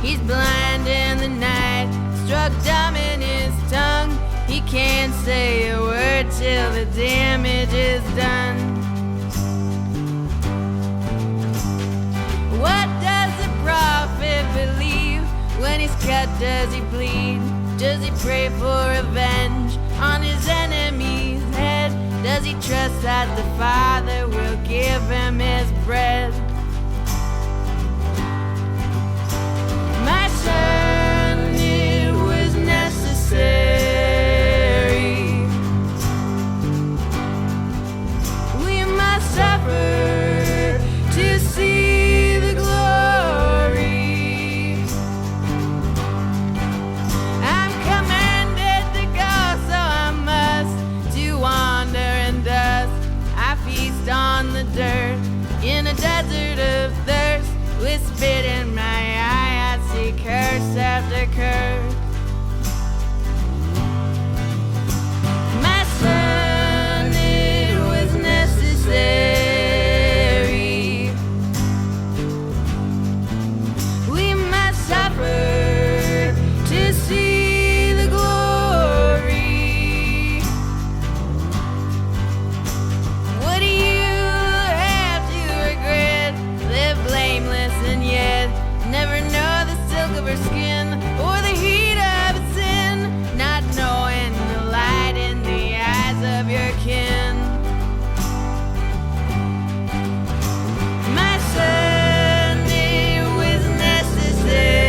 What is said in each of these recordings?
He's blind in the night, struck dumb in his tongue. He can't say a word till the damage is done. What does the prophet believe? When he's cut, does he bleed? Does he pray for revenge on his enemy's head? Does he trust that the Father will give him his bread? My son, it was necessary. We must suffer to see the glory. I'm commanded to go, so I must, to wander in dust. I feast on the dirt in a desert of thirst. With spit in my eye, I see curse after curse. My son, it was necessary. We must suffer to see the glory. What do you have to regret? Live blameless and yet never know the silk of her skin or the heat of sin, not knowing the light in the eyes of your kin. My son, it was necessary.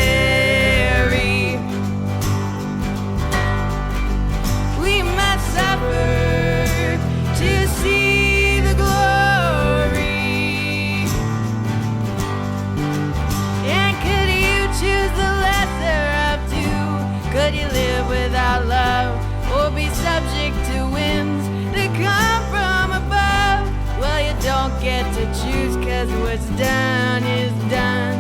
We must suffer to see the glory. And could you choose the lesser of two? Could you live without love or be subject to winds that come from above? Well, you don't get to choose, 'cause what's done is done.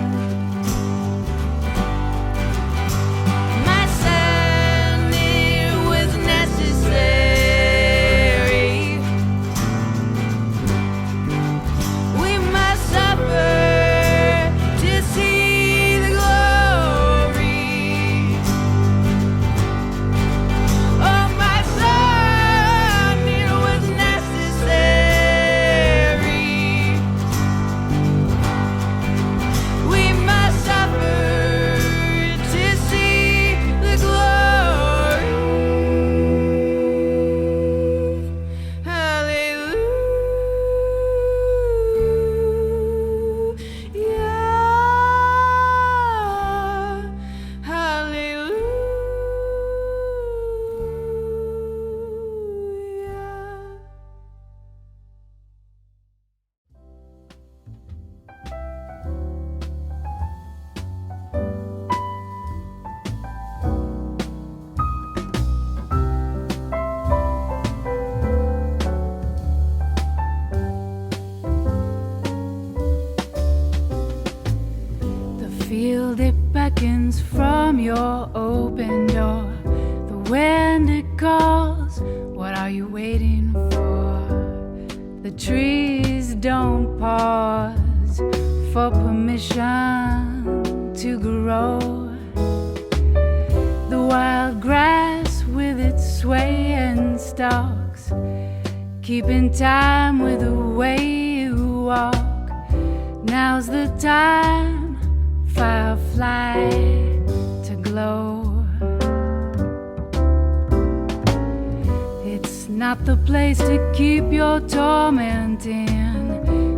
My son, it was necessary. We must suffer to see the glory. Oh, my son, it was necessary. We must suffer to see the glory. Hallelujah. Hallelujah. The field it beckons from your open door. The wind it calls. What are you waiting for? The trees don't pause for permission to grow. The wild grass with its swaying stalks, keeping time with the way you walk. Now's the time, firefly, to glow. It's not the place to keep your torment in,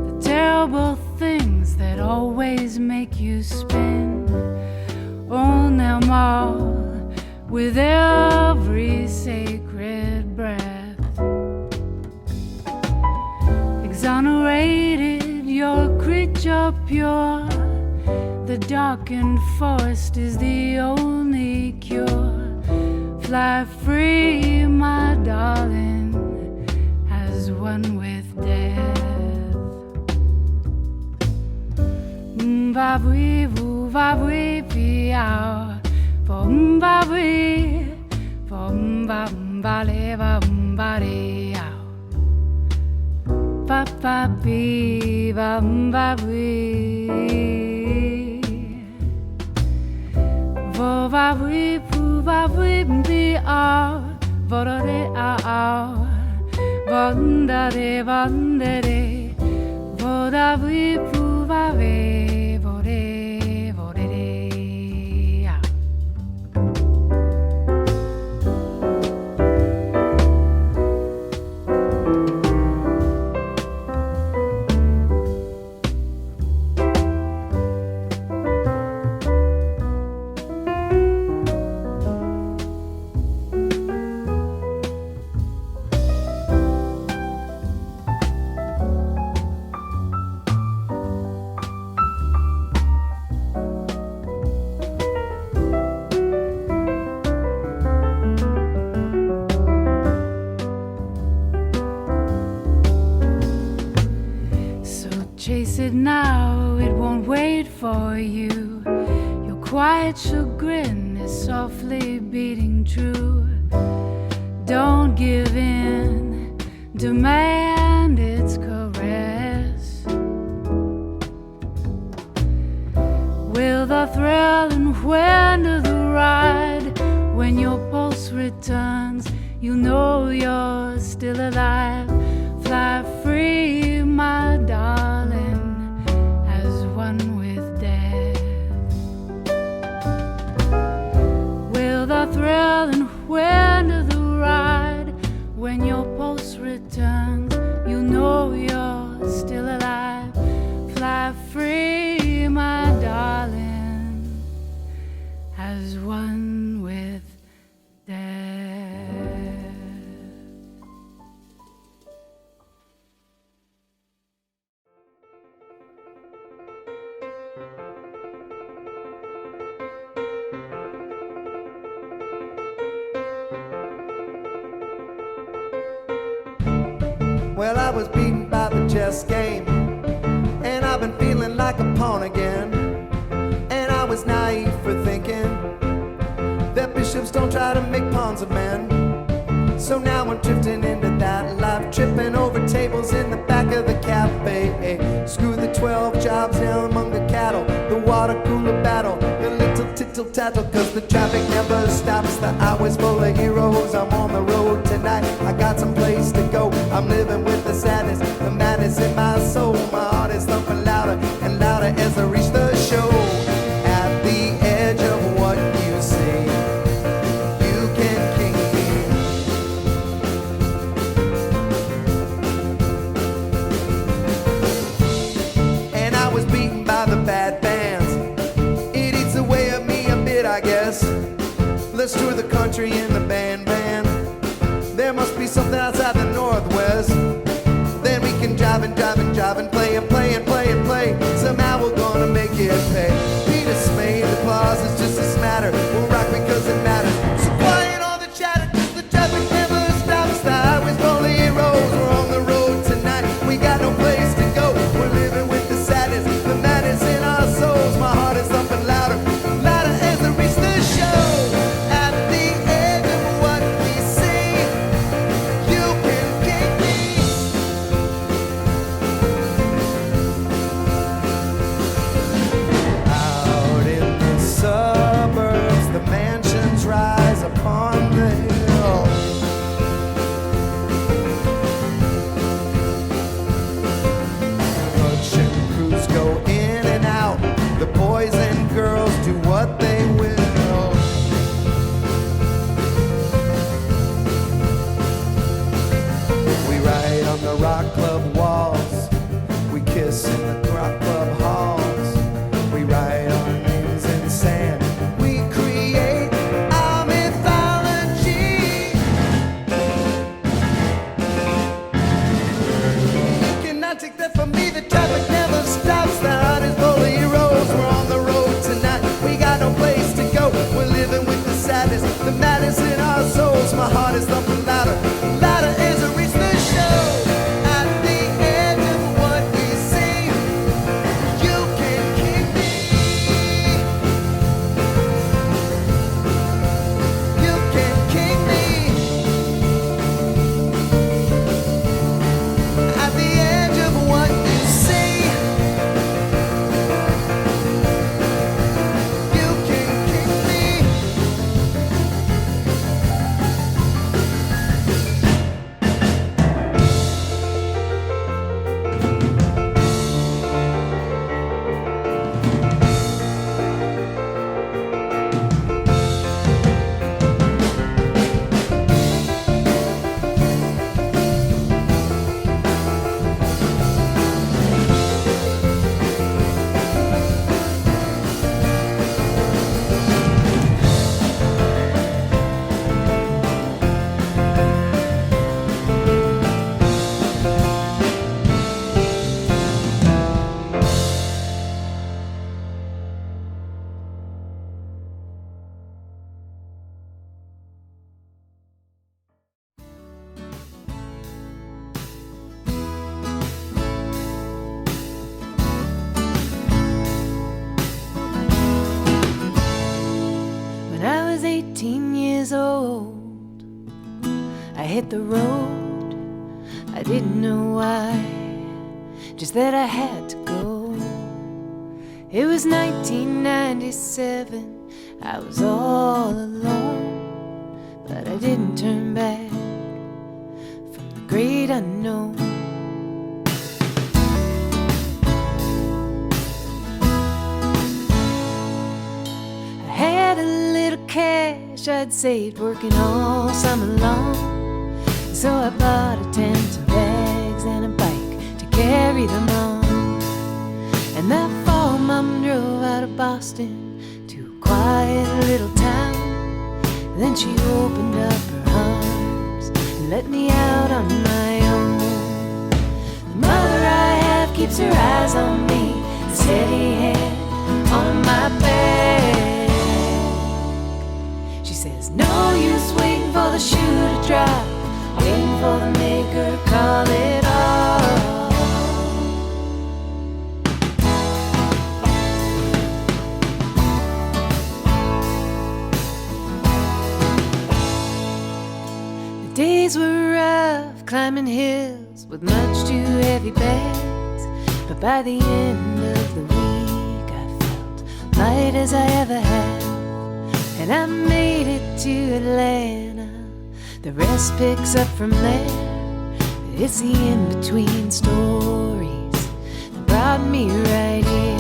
the terrible things that always make you spin. Own them all with every sacred breath. Exonerated, you're a creature pure. The darkened forest is the only cure. Fly free, my darling, as one with death. Mbabwi, vuvabwi, piao. Mbabwi, mbambaleva, mbariao. Papa, biba, mbabwi. Vovavui, puvavui, bia, vorore a, vondare, vondere, vodavui, puvave, vore, vorere. Chase it now, it won't wait for you. Your quiet chagrin is softly beating true. Don't give in, demand its caress. Will the thrill and when to the ride? When your pulse returns, you know you're still alive. Fly free, my darling, as one with death. Will the thrill and when to the ride? When your pulse returns, you know you're still alive. Fly free, my darling, as one with death. Well, I was beaten by the chess game, and I've been feeling like a pawn again. And I was naive for thinking that bishops don't try to make pawns of men. So now I'm drifting into that life, tripping over tables in the back of the cafe. Screw the 12 jobs down among the cattle, the water cooler battle, the little tittle-tattle, cause the traffic never stops. The highway's full of heroes, I'm on the road tonight. I got some place to go, I'm living with the sadness, the madness in my soul. My heart is thumping louder and louder as I reach the show. At the edge of what you see, you can king me. And I was beaten by the bad bands. It eats away at me a bit, I guess. Let's tour the country in the band. There must be something outside the Northwest. Then we can drive and play and play and play and play. Somehow we're gonna make it pay. Be dismayed, the clause is just a smatter. We'll rock because it matters. So quiet all the chatter, cause the traffic never stops. The highway's full of heroes, we're on the road tonight. We got no place to go, we're living with the sadness, the madness in our souls. My heart is thumping louder, louder as I reach the show. At the edge of what we see, you can kick me. Out in the suburbs, the mansions rise upon the hill. Production crews go in and out, the boys and girls do what they will. We write on the rock club walls, we kiss in the rock club halls. We write our names in sand, we create our mythology. You cannot take that from me, the traffic never stops. The heart is full of heroes, we're on the road tonight. We got no place to go, we're living with the sadness, the madness in our souls. My heart is thumping louder, louder as I reach the show. At the edge of what we see, hit the road, I didn't know why, just that I had to go. It was 1997, I was all alone, but I didn't turn back from the great unknown. I had a little cash I'd saved working all summer long, so I bought a tent, some bags, and a bike to carry them on. And that fall, Mom drove out of Boston to a quiet little town. And then she opened up her arms and let me out on my own. The mother I have keeps her eyes on me, a steady hand on my back. She says, no use waiting for the shoe to drop, waiting for the maker to call it off. The days were rough, climbing hills with much too heavy bags, but by the end of the week I felt light as I ever have. And I made it to Atlanta, the rest picks up from there. It's the in-between stories that brought me right here.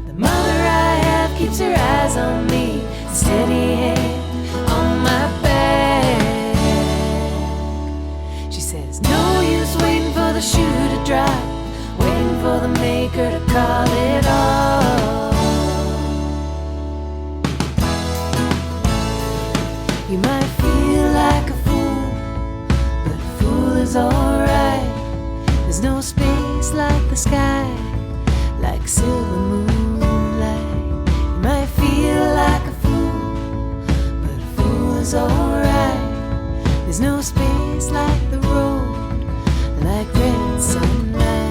The mother I have keeps her eyes on me, a steady hand on my back. She says, no use waiting for the shoe to drop, waiting for the maker to call it off. You might feel like a fool, but a fool is alright. There's no space like the sky, like silver moonlight. You might feel like a fool, but a fool is alright. There's no space like the road, like red sunlight.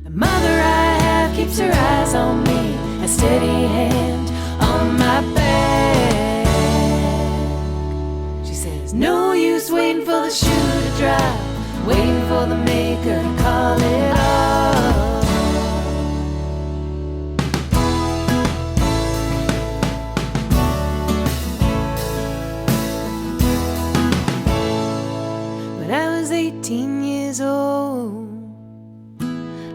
The mother I have keeps her eyes on me, a steady hand on my back. She says, no use waiting for the shoe to drop, waiting for the maker to call it off. When I was 18 years old,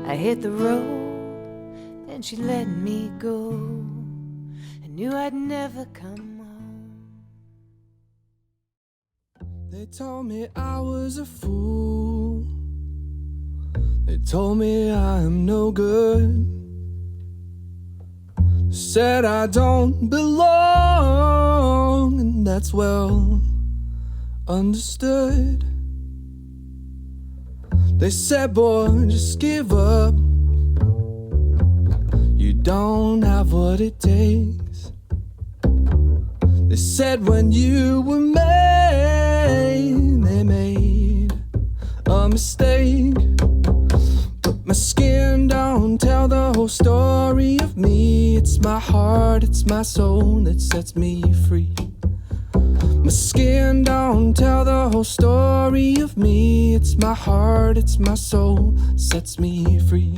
I hit the road and she let me go. Knew I'd never come home. They told me I was a fool. They told me I am no good. Said I don't belong, and that's well understood. They said, boy, just give up. You don't have what it takes. They said when you were made, they made a mistake. But my skin don't tell the whole story of me. It's my heart, it's my soul that sets me free. My skin don't tell the whole story of me. It's my heart, it's my soul that sets me free.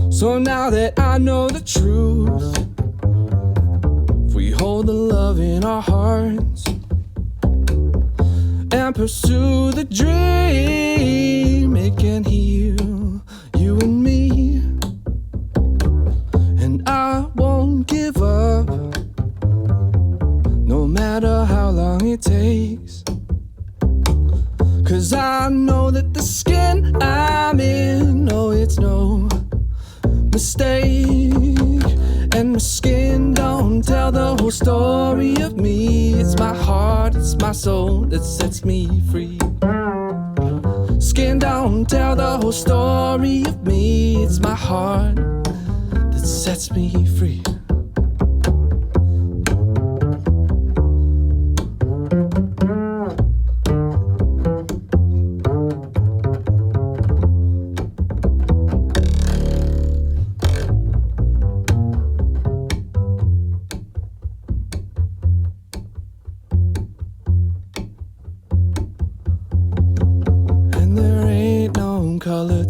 So now that I know the truth, if we hold the love in our hearts and pursue the dream, it can heal you and me. And I won't give up, no matter how long it takes. 'Cause I know that the skin I'm in, no, it's no mistake. And my skin don't tell the whole story of me. It's my heart, it's my soul that sets me free. Skin don't tell the whole story of me. It's my heart that sets me free.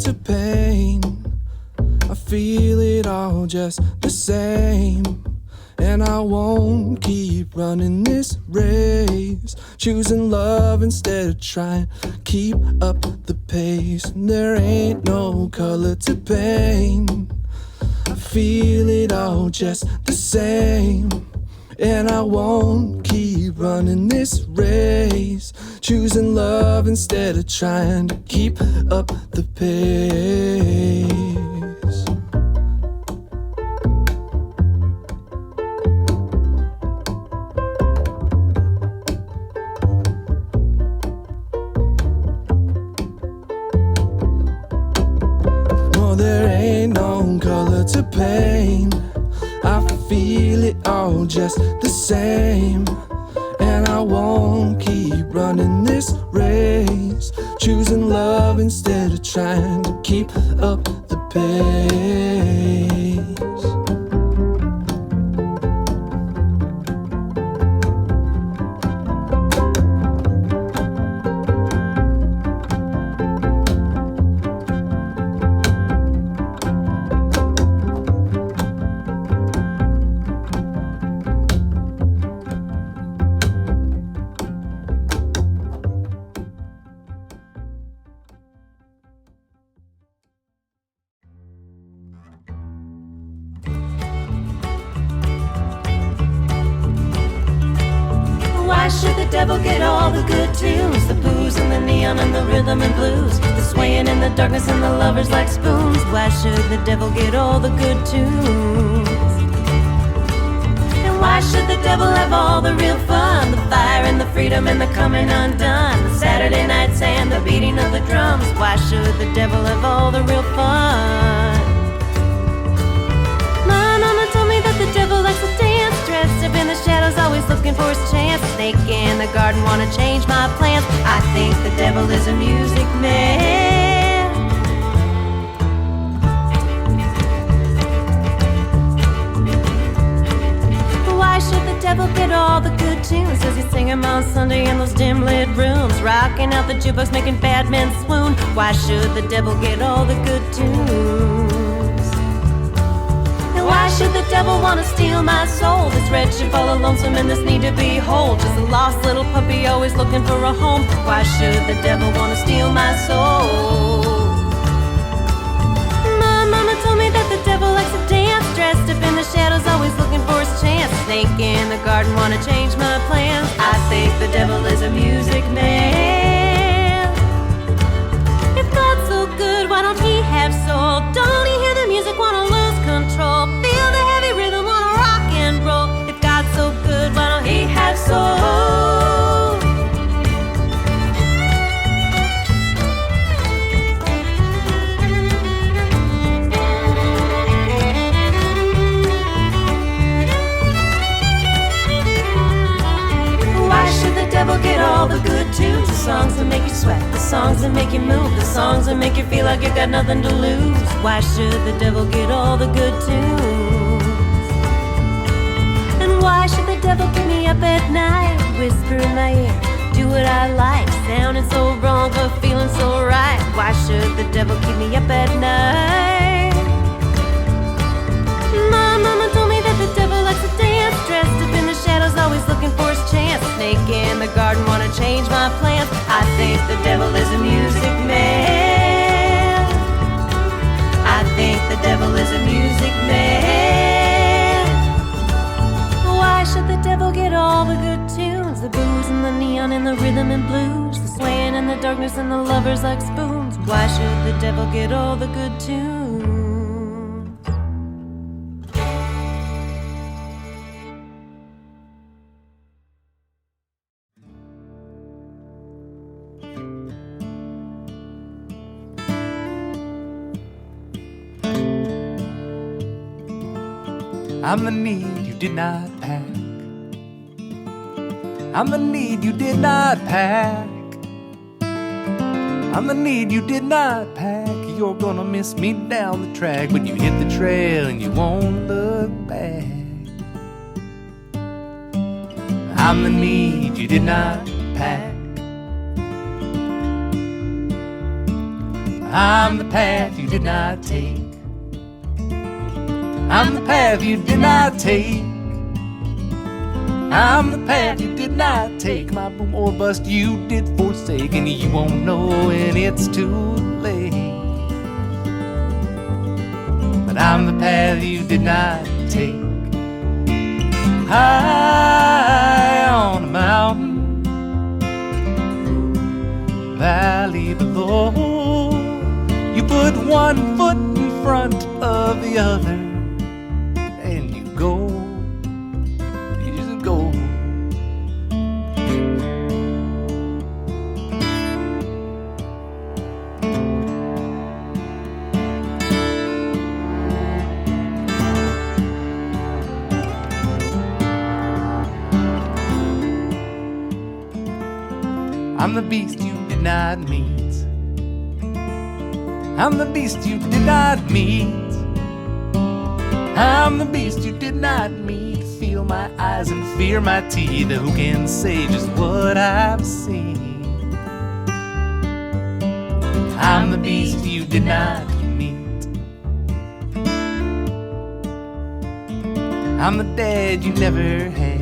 to pain. I feel it all just the same. And I won't keep running this race, choosing love instead of trying to keep up the pace. There ain't no color to paint. I feel it all just the same. And I won't keep running this race, choosing love instead of trying to keep up the pace. No, there ain't no color to paint. I feel it all just the same. And I won't keep running this race, choosing love instead of trying to keep up the pace. Why should the devil get all the good tunes? The booze and the neon and the rhythm and blues, the swaying in the darkness and the lovers like spoons. Why should the devil get all the good tunes? And why should the devil have all the real fun? The fire and the freedom and the coming undone, the Saturday nights and the beating of the drums. Why should the devil have all the real fun? My mama told me that the devil likes to dance, dressed up in the shadows, always looking for his chance. Snake in the garden, wanna change my plans. I think the devil is a music man. Why should the devil get all the good tunes? Does he sing them on Sunday in those dim lit rooms, rocking out the jukebox, making bad men swoon? Why should the devil get all the good tunes? Why should the devil wanna steal my soul? This wretched, all lonesome, and this need to be whole. Just a lost little puppy, always looking for a home. Why should the devil wanna steal my soul? My mama told me that the devil likes to dance, dressed up in the shadows, always looking for his chance. Snake in the garden, wanna change my plans. I think the devil is a music man. If God's so good, why don't he have soul? Don't he hear the music, wanna lose control? Feel the heavy rhythm, wanna rock and roll. If God's so good, why don't he have soul? Why should the devil get all the good tunes? The songs that make you sweat, the songs that make you move, the songs that make you feel like you got nothing to lose. Why should the devil get all the good tunes? And why should the devil keep me up at night, whisper in my ear, do what I like, sounding so wrong but feeling so right? Why should the devil keep me up at night? My mama told me that the devil likes to dance, dressed up in the shadows, always looking for his chance. Snake in the garden, wanna change my plans. I think the devil is a music man. I think the devil is a music man. Why should the devil get all the good tunes? The booze and the neon and the rhythm and blues, the swaying in the darkness and the lovers like spoons. Why should the devil get all the good tunes? I'm the need you did not pack. I'm the need you did not pack. I'm the need you did not pack. You're gonna miss me down the track when you hit the trail and you won't look back. I'm the need you did not pack. I'm the path you did not take. I'm the path you did not take. I'm the path you did not take. My boom or bust you did forsake, and you won't know when it's too late. But I'm the path you did not take. High on a mountain, valley below, you put one foot in front of the other, and you go, you just go. I'm the beast you did not meet. I'm the beast you did not meet. I'm the beast you did not meet. Feel my eyes and fear my teeth. Who can say just what I've seen? I'm the beast you did not meet. I'm the dad you never had.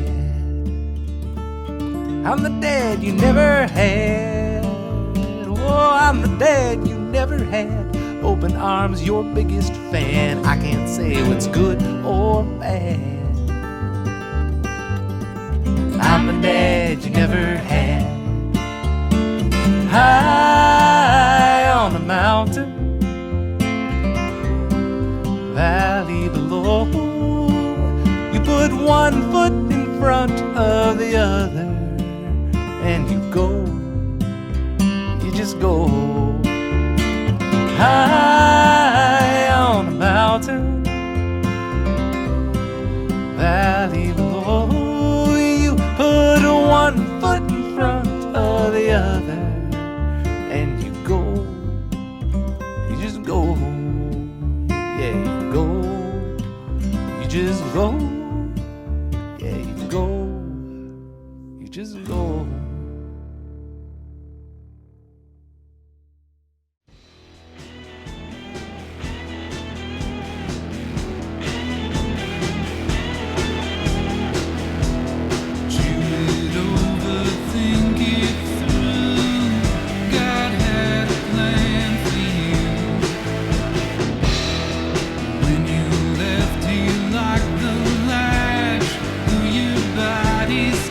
I'm the dad you never had. Oh, I'm the dad you never had. Open arms, your biggest fan. I can't say what's good or bad. I'm the dad you never had. High on a mountain, valley below, you put one foot in front of the other, and you go, you just go. High on a mountain, valley below, you put one foot in front of the other, and you go, you just go. Yeah, you go, you just go. Yeah, you go, you just go.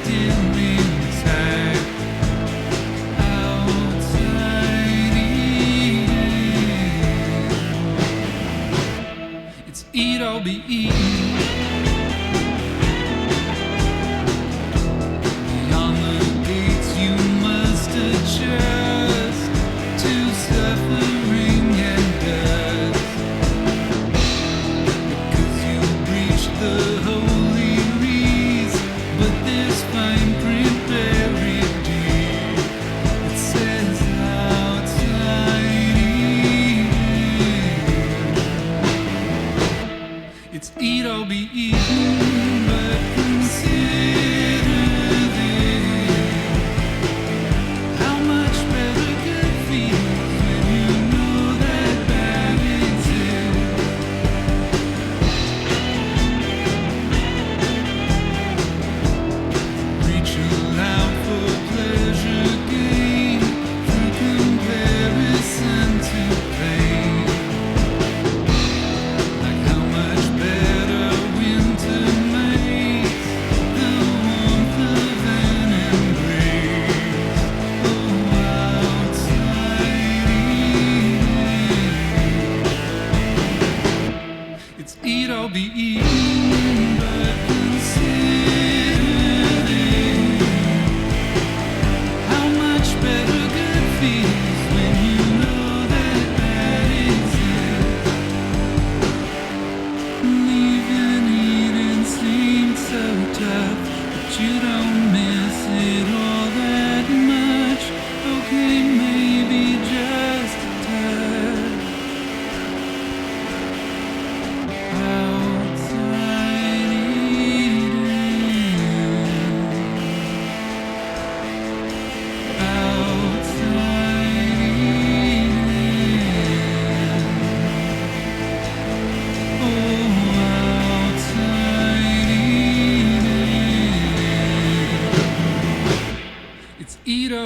Still means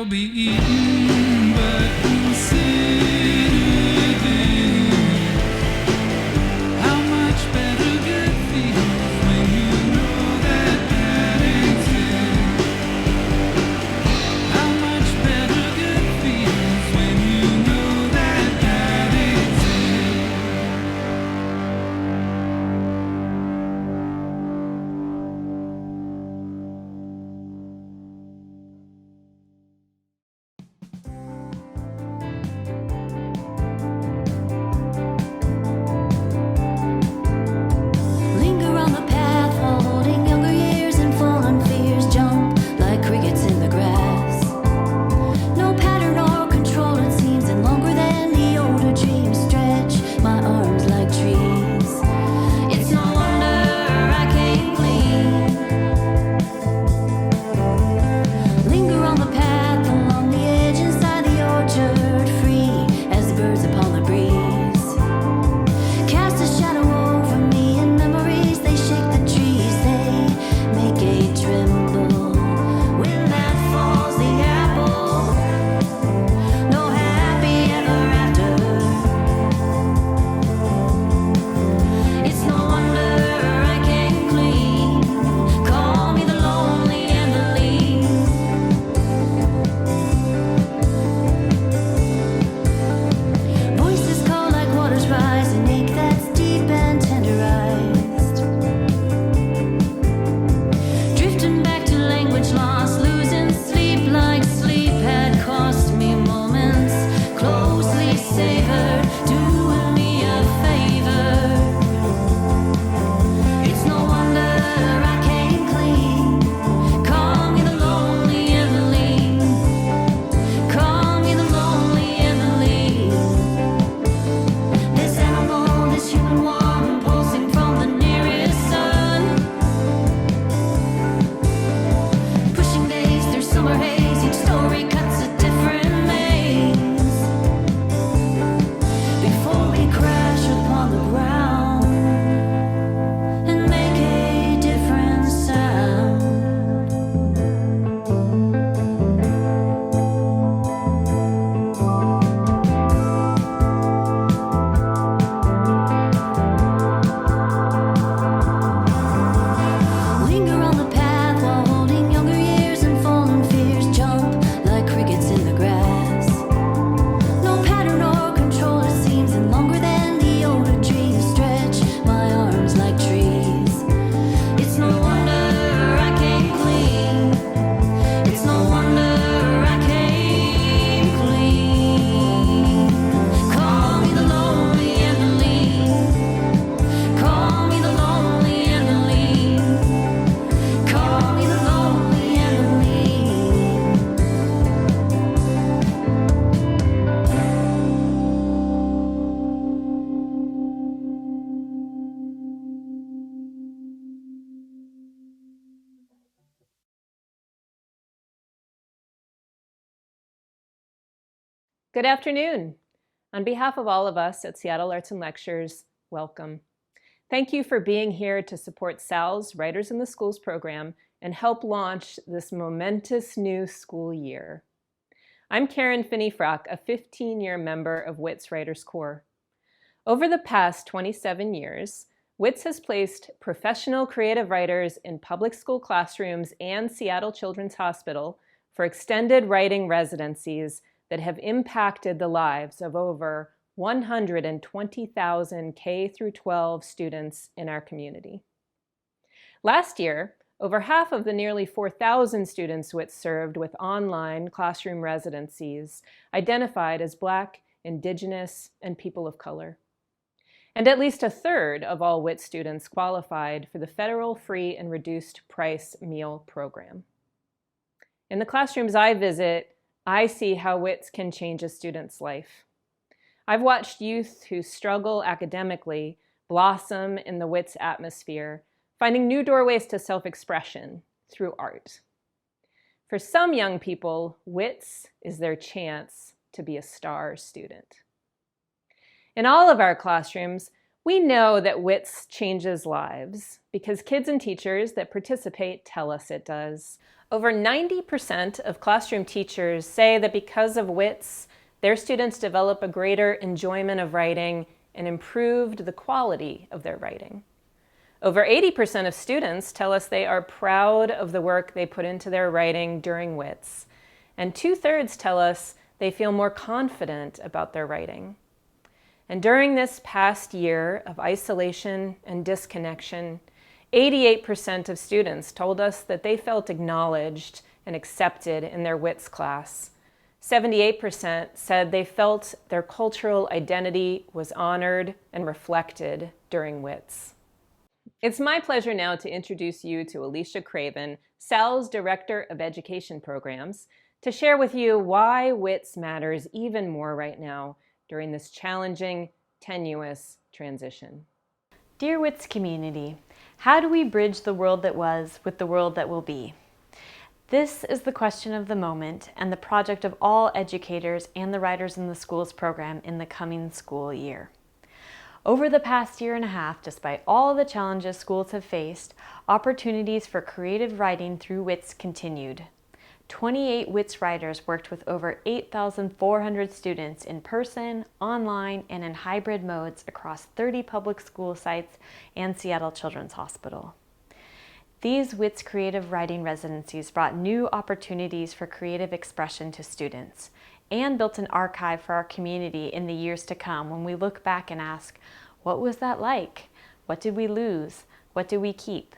I'll be eating, but considering how much better good feels when you know that that ain't it. How much better good feels when you know that that ain't it. Linger on the path while holding younger years and fallen fears. Jump like crickets in the grass. No pattern or control, it seems, and longer than the older dreams. Stretch my arms like trees. It's no wonder I came clean. Linger on the path along the edge inside the orchard, free as birds upon the breeze. Cast a shadow over me and memories, they shake the trees, they make a tremble. When that falls the apple, no happy ever after. It's no wonder I came clean. Call me the lonely and the lean. Voices call like waters rise, an ache that's deep and tenderized. Drifting back to language lost, losing sleep like sleep had cost me moments. Closely savored, doing me a favor. It's no wonder I came clean. Call me the lonely and the lean. Call me the lonely and the lean. This animal, this human warm, pulsing from the nearest sun. Pushing days through summer haze, each story cuts a different maze. Before we crash upon the ground and make a different sound. Linger on the path while holding younger years and fallen fears. Jump like crickets in the grass. No pattern or control, it seems, and longer than the older dreams. Stretch my arms like trees. It's no wonder I came clean. It's no wonder I came clean. Call me the lonely and the lean. Call me the lonely and the lean. Call me the lonely and the lean. Good afternoon. On behalf of all of us at Seattle Arts and Lectures, welcome. Thank you for being here to support SAL's Writers in the Schools program and help launch this momentous new school year. I'm Karen Finney-Frock, a 15-year member of WIT's Writers Corps. Over the past 27 years, WITS has placed professional creative writers in public school classrooms and Seattle Children's Hospital for extended writing residencies that have impacted the lives of over 120,000 K-12 students in our community. Last year, over half of the nearly 4,000 students WITS served with online classroom residencies identified as Black, Indigenous, and people of color. And at least a third of all WITS students qualified for the federal free and reduced price meal program. In the classrooms I visit, I see how WITS can change a student's life. I've watched youth who struggle academically blossom in the WITS atmosphere, finding new doorways to self-expression through art. For some young people, WITS is their chance to be a star student. In all of our classrooms, we know that WITS changes lives because kids and teachers that participate tell us it does. Over 90% of classroom teachers say that because of WITS, their students develop a greater enjoyment of writing and improved the quality of their writing. Over 80% of students tell us they are proud of the work they put into their writing during WITS, and 2/3 tell us they feel more confident about their writing. And during this past year of isolation and disconnection, 88% of students told us that they felt acknowledged and accepted in their WITS class. 78% said they felt their cultural identity was honored and reflected during WITS. It's my pleasure now to introduce you to Alicia Craven, SAL's Director of Education Programs, to share with you why WITS matters even more right now during this challenging, tenuous transition. Dear WITS community, how do we bridge the world that was with the world that will be? This is the question of the moment and the project of all educators and the Writers in the Schools program in the coming school year. Over the past year and a half, despite all the challenges schools have faced, opportunities for creative writing through WITS continued. 28 WITS writers worked with over 8,400 students in person, online, and in hybrid modes across 30 public school sites and Seattle Children's Hospital. These WITS creative writing residencies brought new opportunities for creative expression to students and built an archive for our community in the years to come when we look back and ask, what was that like? What did we lose? What did we keep?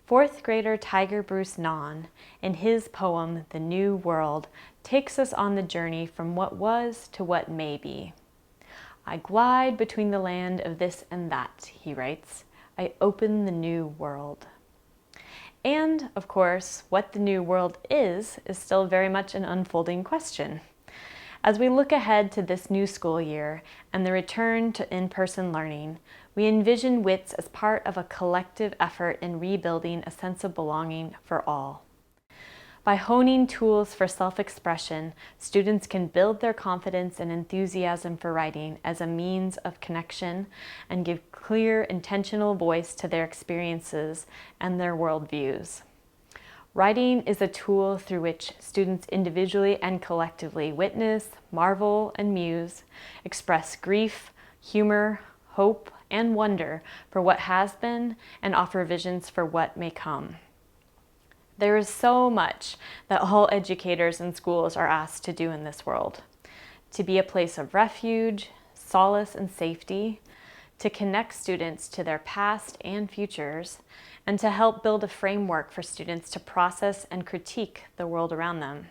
Fourth grader Tiger Bruce Nahn, in his poem, The New World, takes us on the journey from what was to what may be. I glide between the land of this and that, he writes. I open the new world. And, of course, what the new world is still very much an unfolding question. As we look ahead to this new school year and the return to in-person learning, we envision WITS as part of a collective effort in rebuilding a sense of belonging for all. By honing tools for self-expression, students can build their confidence and enthusiasm for writing as a means of connection and give clear, intentional voice to their experiences and their worldviews. Writing is a tool through which students individually and collectively witness, marvel, and muse, express grief, humor, hope, and wonder for what has been, and offer visions for what may come. There is so much that all educators and schools are asked to do in this world. To be a place of refuge, solace, and safety, to connect students to their past and futures, and to help build a framework for students to process and critique the world around them.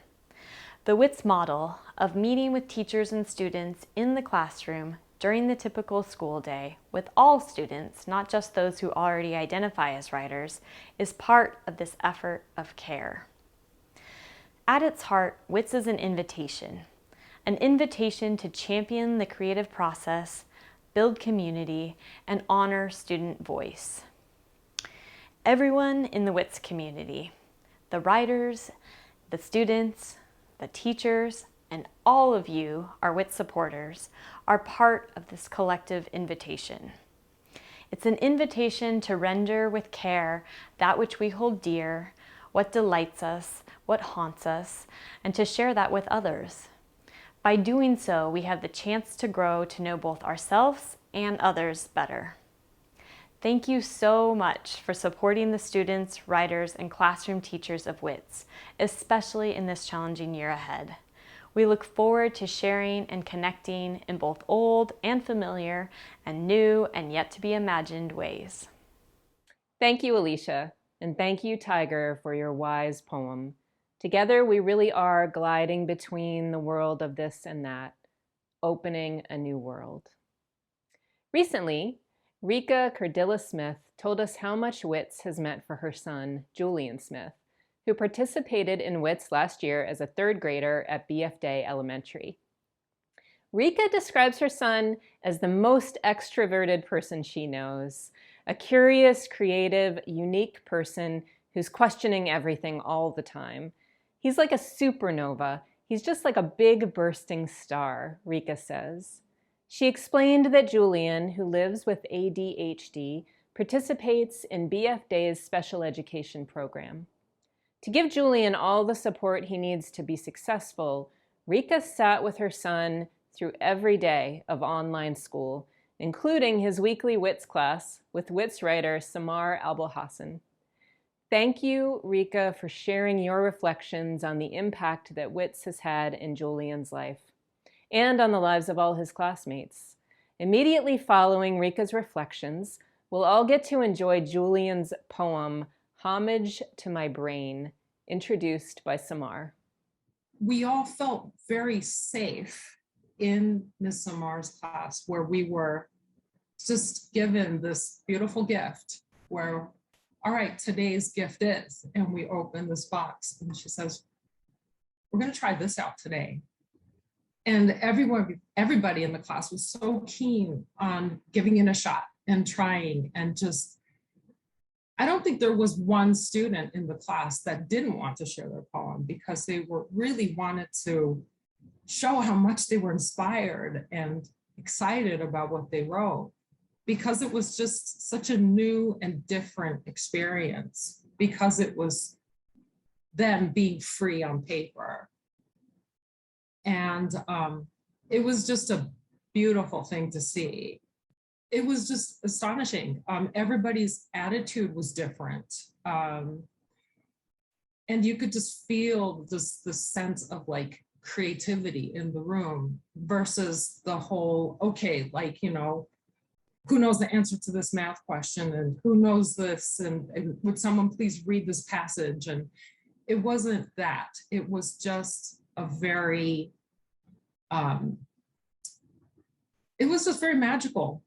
The WITS model of meeting with teachers and students in the classroom during the typical school day with all students, not just those who already identify as writers, is part of this effort of care. At its heart, WITS is an invitation to champion the creative process, build community, and honor student voice. Everyone in the WITS community, the writers, the students, the teachers, and all of you, our WITS supporters, are part of this collective invitation. It's an invitation to render with care that which we hold dear, what delights us, what haunts us, and to share that with others. By doing so, we have the chance to grow to know both ourselves and others better. Thank you so much for supporting the students, writers, and classroom teachers of WITS, especially in this challenging year ahead. We look forward to sharing and connecting in both old and familiar and new and yet to be imagined ways. Thank you, Alicia, and thank you, Tiger, for your wise poem. Together, we really are gliding between the world of this and that, opening a new world. Recently, Rika Cardilla-Smith told us how much WITS has meant for her son, Julian Smith, who participated in WITS last year as a third grader at BF Day Elementary. Rika describes her son as the most extroverted person she knows, a curious, creative, unique person who's questioning everything all the time. He's like a supernova. He's just like a big bursting star, Rika says. She explained that Julian, who lives with ADHD, participates in BF Day's special education program. To give Julian all the support he needs to be successful, Rika sat with her son through every day of online school, including his weekly WITS class with WITS writer Samar Abulhassan. Thank you, Rika, for sharing your reflections on the impact that WITS has had in Julian's life and on the lives of all his classmates. Immediately following Rika's reflections, we'll all get to enjoy Julian's poem, Homage to My Brain, introduced by Samar. We all felt very safe in Ms. Samar's class, where we were just given this beautiful gift where, all right, today's gift is, and we open this box and she says, we're going to try this out today. And everybody in the class was so keen on giving it a shot and trying, and just, I don't think there was one student in the class that didn't want to share their poem, because they were really wanted to show how much they were inspired and excited about what they wrote, because it was just such a new and different experience, because it was them being free on paper. And it was just a beautiful thing to see. It was just astonishing. Everybody's attitude was different. And you could just feel this sense of like creativity in the room versus the whole, okay, like, you know, who knows the answer to this math question, and who knows this, and would someone please read this passage? And it wasn't that. It was just a very, it was just very magical.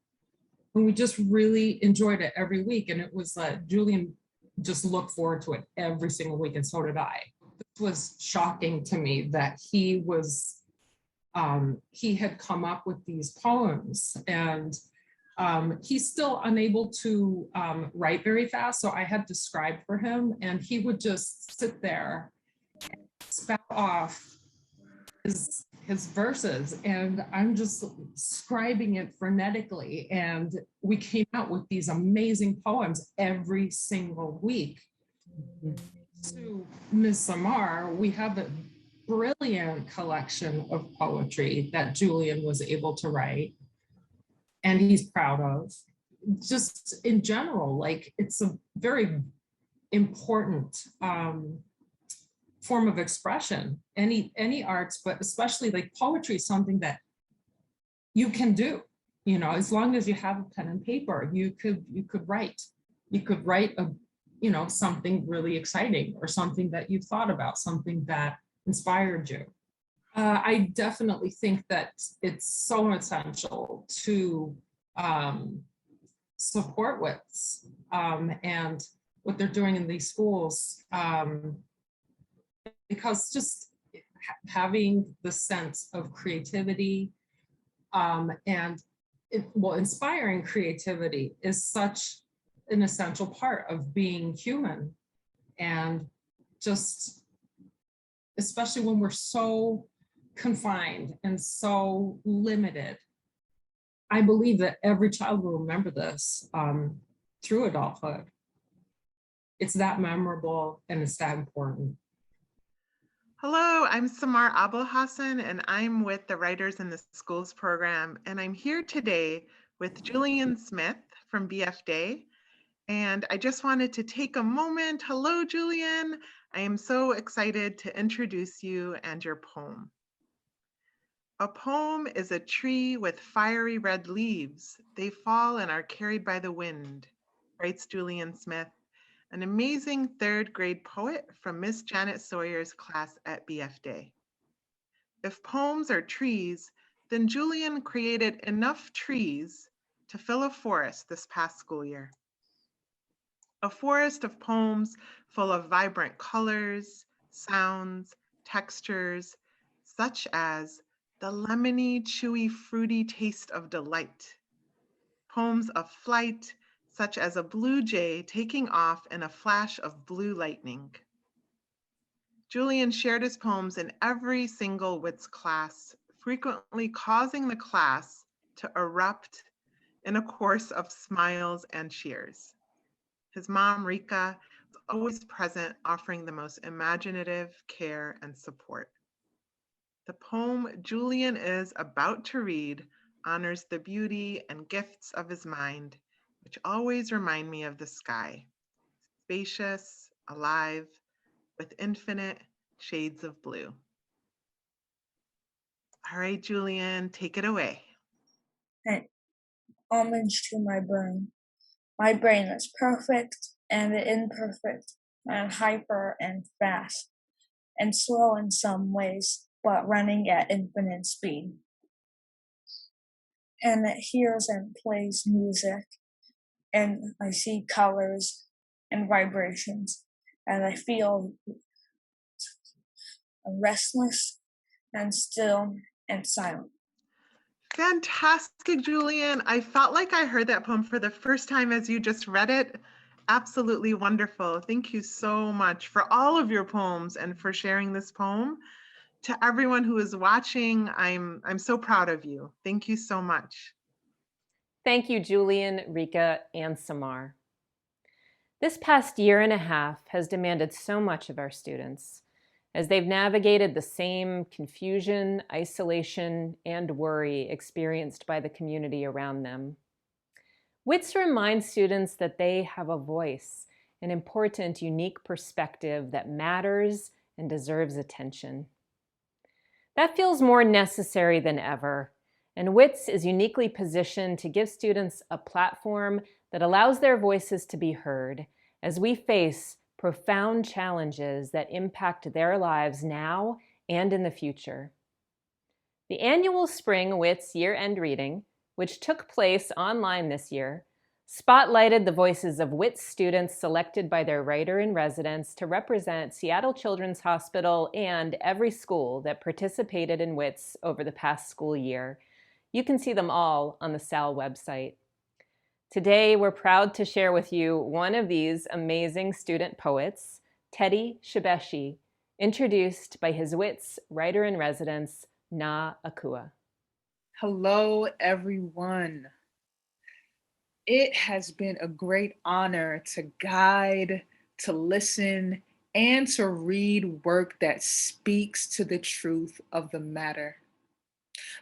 And we just really enjoyed it every week. And it was Julian just looked forward to it every single week, and so did I. It was shocking to me that he was, he had come up with these poems, and he's still unable to write very fast. So I had to scribe for him, and he would just sit there and spout off his verses, and I'm just scribing it frenetically. And we came out with these amazing poems every single week. To Ms. Samar, we have a brilliant collection of poetry that Julian was able to write, and he's proud of. Just in general, like, it's a very important form of expression, any arts, but especially like poetry is something that you can do, you know, as long as you have a pen and paper, you could write a, you know, something really exciting, or something that you thought about, something that inspired you. I definitely think that it's so essential to support WITS and what they're doing in these schools, because just having the sense of creativity and inspiring creativity is such an essential part of being human. And just, especially when we're so confined and so limited, I believe that every child will remember this through adulthood. It's that memorable, and it's that important. Hello, I'm Samar Abulhassan, and I'm with the Writers in the Schools program, and I'm here today with Julian Smith from BF Day. And I just wanted to take a moment. Hello, Julian. I am so excited to introduce you and your poem. A poem is a tree with fiery red leaves. They fall and are carried by the wind, writes Julian Smith, an amazing third grade poet from Miss Janet Sawyer's class at BF Day. If poems are trees, then Julian created enough trees to fill a forest this past school year. A forest of poems full of vibrant colors, sounds, textures, such as the lemony, chewy, fruity taste of delight. Poems of flight, such as a blue jay taking off in a flash of blue lightning. Julian shared his poems in every single WITS class, frequently causing the class to erupt in a course of smiles and cheers. His mom, Rika, was always present, offering the most imaginative care and support. The poem Julian is about to read honors the beauty and gifts of his mind, which always remind me of the sky, spacious, alive, with infinite shades of blue. All right, Julian, take it away. Hey, homage to my brain. My brain is perfect and imperfect and hyper and fast and slow in some ways, but running at infinite speed. And it hears and plays music, and I see colors and vibrations, and I feel restless and still and silent. Fantastic, Julian. I felt like I heard that poem for the first time as you just read it. Absolutely wonderful. Thank you so much for all of your poems and for sharing this poem. To everyone who is watching, I'm so proud of you. Thank you so much. Thank you, Julian, Rika, and Samar. This past year and a half has demanded so much of our students as they've navigated the same confusion, isolation, and worry experienced by the community around them. WITS reminds students that they have a voice, an important, unique perspective that matters and deserves attention. That feels more necessary than ever, and WITS is uniquely positioned to give students a platform that allows their voices to be heard as we face profound challenges that impact their lives now and in the future. The annual Spring WITS Year-End Reading, which took place online this year, spotlighted the voices of WITS students selected by their writer-in-residence to represent Seattle Children's Hospital and every school that participated in WITS over the past school year. You can see them all on the SAL website. Today, we're proud to share with you one of these amazing student poets, Teddy Shibeshi, introduced by his WITS writer-in-residence, Na Akua. Hello, everyone. It has been a great honor to guide, to listen, and to read work that speaks to the truth of the matter.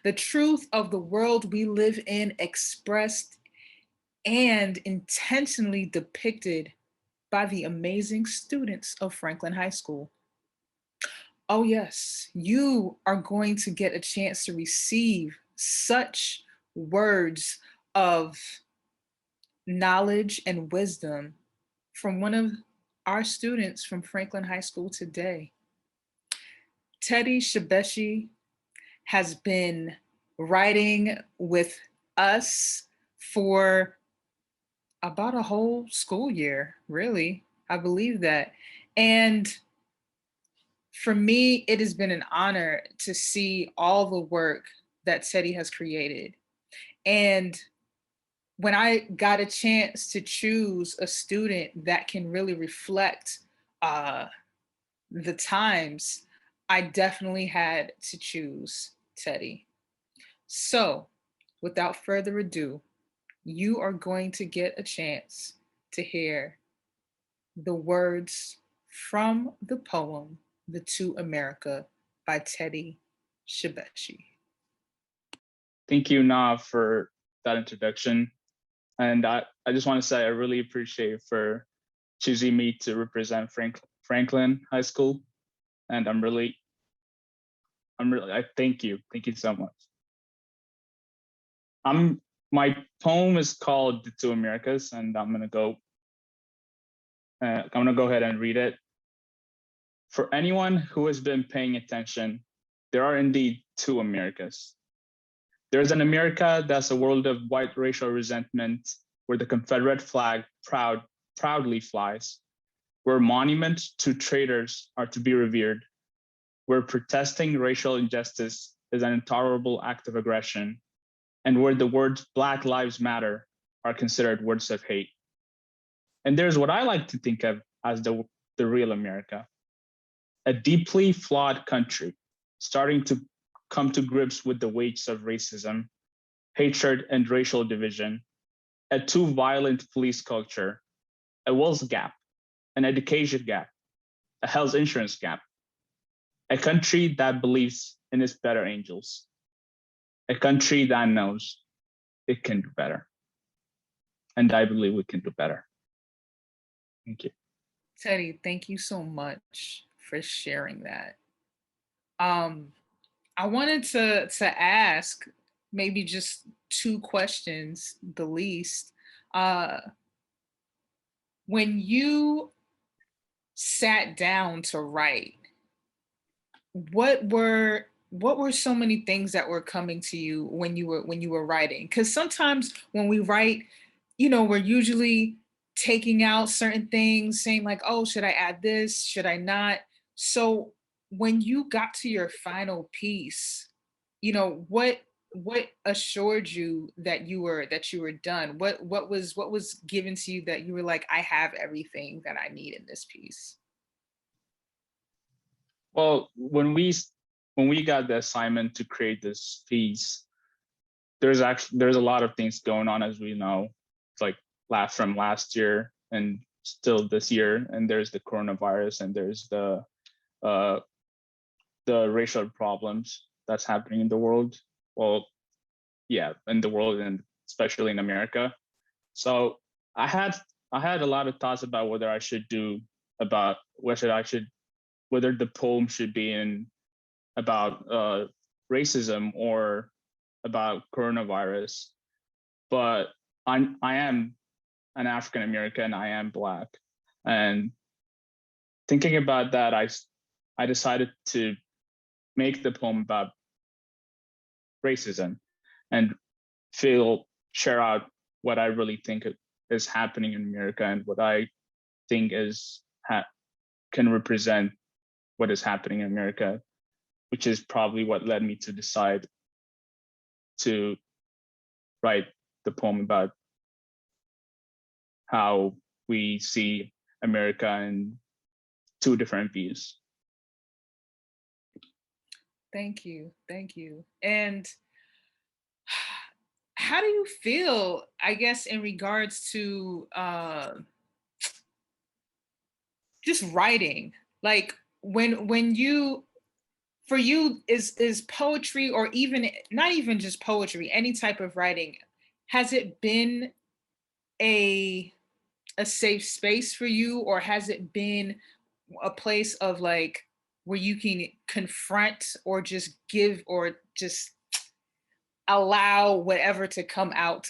The truth of the world we live in, expressed and intentionally depicted by the amazing students of Franklin High School. Oh yes, you are going to get a chance to receive such words of knowledge and wisdom from one of our students from Franklin High School today. Teddy Shibeshi has been writing with us for about a whole school year, really. I believe that. And for me, it has been an honor to see all the work that Teddy has created. And when I got a chance to choose a student that can really reflect the times, I definitely had to choose Teddy. So without further ado, you are going to get a chance to hear the words from the poem, The To America by Teddy Shibeshi. Thank you, Na, for that introduction. And I just want to say I really appreciate you for choosing me to represent Franklin High School. And I thank you. Thank you so much. My poem is called The Two Americas, and I'm gonna go ahead and read it. For anyone who has been paying attention, there are indeed two Americas. There's an America that's a world of white racial resentment, where the Confederate flag proudly flies, where monuments to traitors are to be revered, where protesting racial injustice is an intolerable act of aggression, and where the words Black Lives Matter are considered words of hate. And there's what I like to think of as the real America, a deeply flawed country, starting to come to grips with the weights of racism, hatred, and racial division, a too violent police culture, a wealth gap, an education gap, a health insurance gap, a country that believes in its better angels, a country that knows it can do better. And I believe we can do better. Thank you. Teddy, thank you so much for sharing that. I wanted to ask maybe just two questions, the least. When you sat down to write, what were so many things that were coming to you when you were writing? Because sometimes when we write, we're usually taking out certain things, saying like, oh, should I add this? Should I not? So when you got to your final piece, what assured you that you were done? What was given to you that you were like, I have everything that I need in this piece? Well, when we got the assignment to create this piece, there's a lot of things going on, as we know. It's like from last year and still this year, and there's the coronavirus, and there's the racial problems that's happening in the world. Well, yeah, in the world and especially in America. So I had a lot of thoughts about whether the poem should be about racism or about coronavirus. But I am an African American, I am Black. And thinking about that, I decided to make the poem about racism and share out what I really think is happening in America and what I think can represent what is happening in America, which is probably what led me to decide to write the poem about how we see America in two different views. Thank you. And how do you feel, I guess, in regards to just writing? Like when you, for you, is poetry, or even not even just poetry, any type of writing, has it been a safe space for you, or has it been a place of like where you can confront or just give or just allow whatever to come out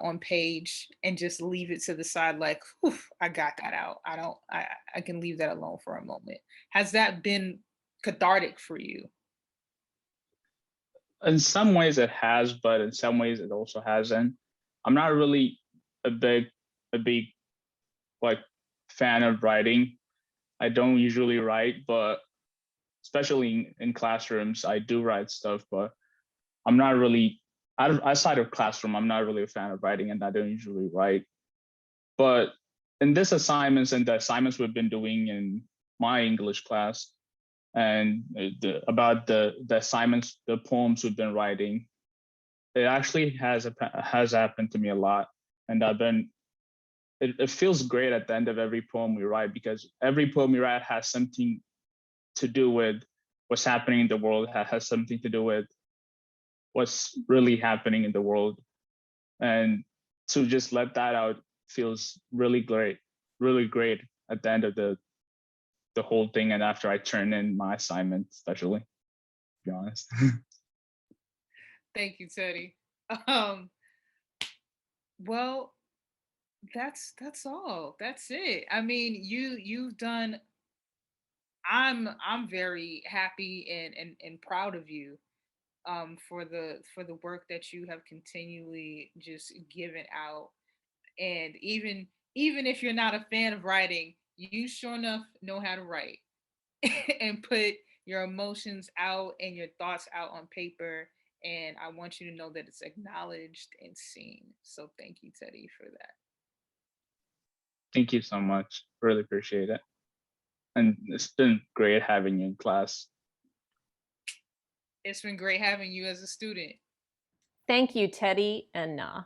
on page and just leave it to the side, like, whew, I got that out. I can leave that alone for a moment. Has that been cathartic for you? In some ways it has, but in some ways it also hasn't. I'm not really a big like fan of writing. I don't usually write, but especially in classrooms, I do write stuff, but I'm not really, outside of classroom, I'm not really a fan of writing, and I don't usually write. But in this assignments and the assignments we've been doing in my English class, and about the assignments, the poems we've been writing, it actually has happened to me a lot. And it feels great at the end of every poem we write, because every poem we write has something to do with what's happening in the world, has something to do with what's really happening in the world. And to just let that out feels really great at the end of the whole thing, and after I turn in my assignment, especially, to be honest. Thank you, Teddy. Well, that's all. That's it. I mean, you've done. I'm very happy and proud of you for the work that you have continually just given out. And even if you're not a fan of writing, you sure enough know how to write and put your emotions out and your thoughts out on paper. And I want you to know that it's acknowledged and seen. So thank you, Teddy, for that. Thank you so much. Really appreciate it. And it's been great having you in class. It's been great having you as a student. Thank you, Teddy and Na.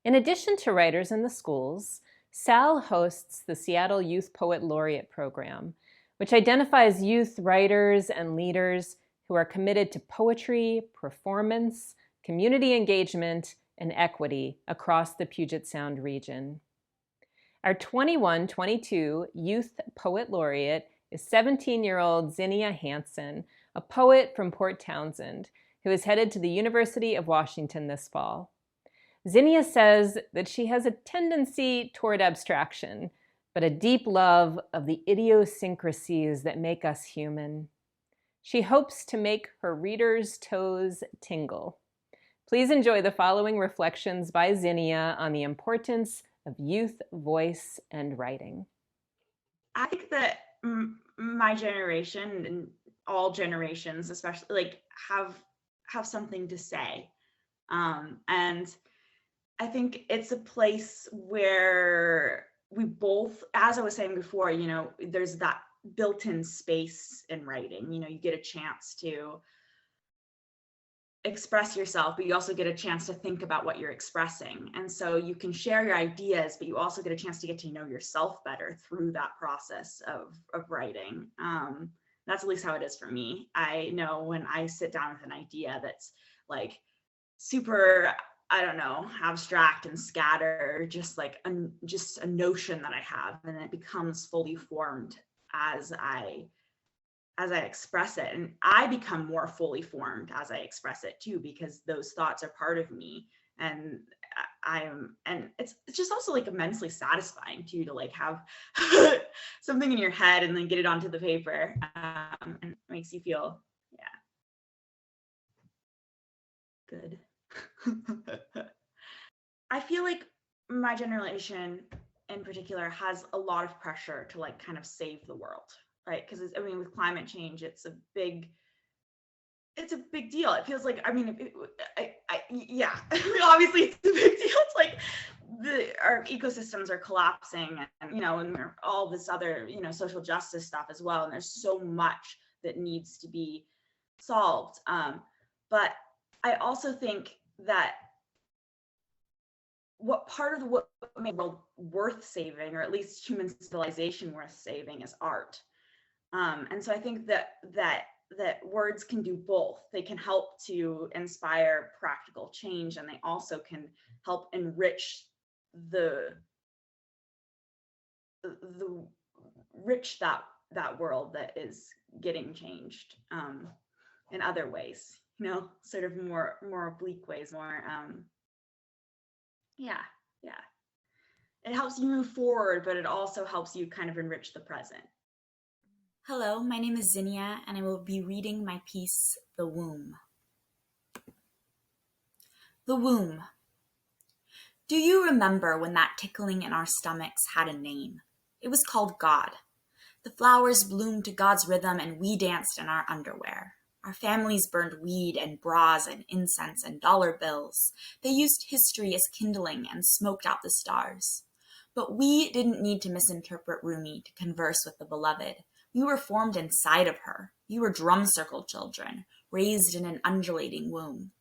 In addition to Writers in the Schools, SAL hosts the Seattle Youth Poet Laureate Program, which identifies youth writers and leaders who are committed to poetry, performance, community engagement, and equity across the Puget Sound region. Our 21-22 Youth Poet Laureate is 17-year-old Zinnia Hansen, a poet from Port Townsend, who is headed to the University of Washington this fall. Zinnia says that she has a tendency toward abstraction, but a deep love of the idiosyncrasies that make us human. She hopes to make her readers' toes tingle. Please enjoy the following reflections by Zinnia on the importance of youth voice and writing. I think that my generation and all generations, especially, like have something to say, and I think it's a place where we both, as I was saying before, you know, there's that built-in space in writing. You know, you get a chance to express yourself, but you also get a chance to think about what you're expressing. And so you can share your ideas, but you also get a chance to get to know yourself better through that process of writing. That's at least how it is for me. I know when I sit down with an idea that's like super, I don't know, abstract and scattered, just like just a notion that I have, and it becomes fully formed as I express it. And I become more fully formed as I express it too, because those thoughts are part of me. And and it's just also like immensely satisfying too, to like have something in your head and then get it onto the paper. And it makes you feel, good. I feel like my generation in particular has a lot of pressure to like kind of save the world, right? Because I mean, with climate change, it's a big deal. It feels like, I mean, yeah, obviously it's a big deal. It's like our ecosystems are collapsing, and, you know, and all this other, you know, social justice stuff as well. And there's so much that needs to be solved. But I also think that what made the world worth saving, or at least human civilization worth saving, is art. And so I think that words can do both. They can help to inspire practical change, and they also can help enrich that world that is getting changed in other ways, you know, sort of more oblique ways, more it helps you move forward, but it also helps you kind of enrich the present. Hello, my name is Zinnia, and I will be reading my piece, The Womb. The womb. Do you remember when that tickling in our stomachs had a name? It was called God. The flowers bloomed to God's rhythm, and we danced in our underwear. Our families burned weed and bras and incense and dollar bills. They used history as kindling and smoked out the stars. But we didn't need to misinterpret Rumi to converse with the beloved. We were formed inside of her. We were drum circle children, raised in an undulating womb.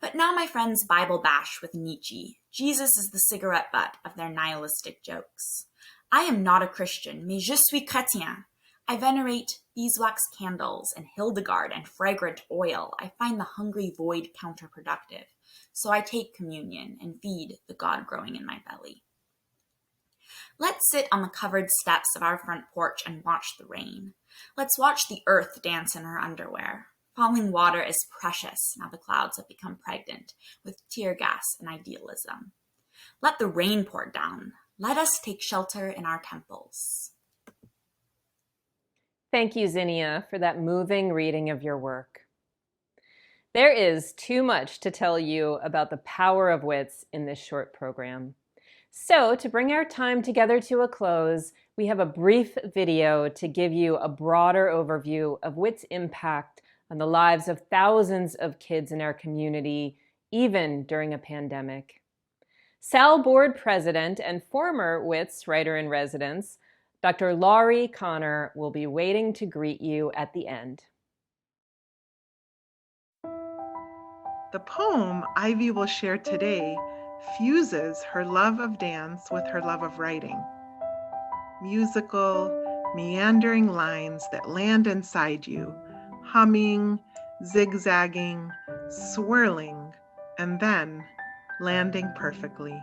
But now my friends Bible bash with Nietzsche. Jesus is the cigarette butt of their nihilistic jokes. I am not a Christian, mais je suis chrétien. I venerate beeswax candles and Hildegard and fragrant oil. I find the hungry void counterproductive. So I take communion and feed the God growing in my belly. Let's sit on the covered steps of our front porch and watch the rain. Let's watch the earth dance in her underwear. Falling water is precious now the clouds have become pregnant with tear gas and idealism. Let the rain pour down. Let us take shelter in our temples. Thank you, Zinnia, for that moving reading of your work. There is too much to tell you about the power of wits in this short program. So, to bring our time together to a close, we have a brief video to give you a broader overview of wit's impact on the lives of thousands of kids in our community, even during a pandemic. SAL Board President and former WITS Writer-in-Residence, Dr. Laurie Connor, will be waiting to greet you at the end. The poem Ivy will share today fuses her love of dance with her love of writing. Musical, meandering lines that land inside you, humming, zigzagging, swirling, and then landing perfectly.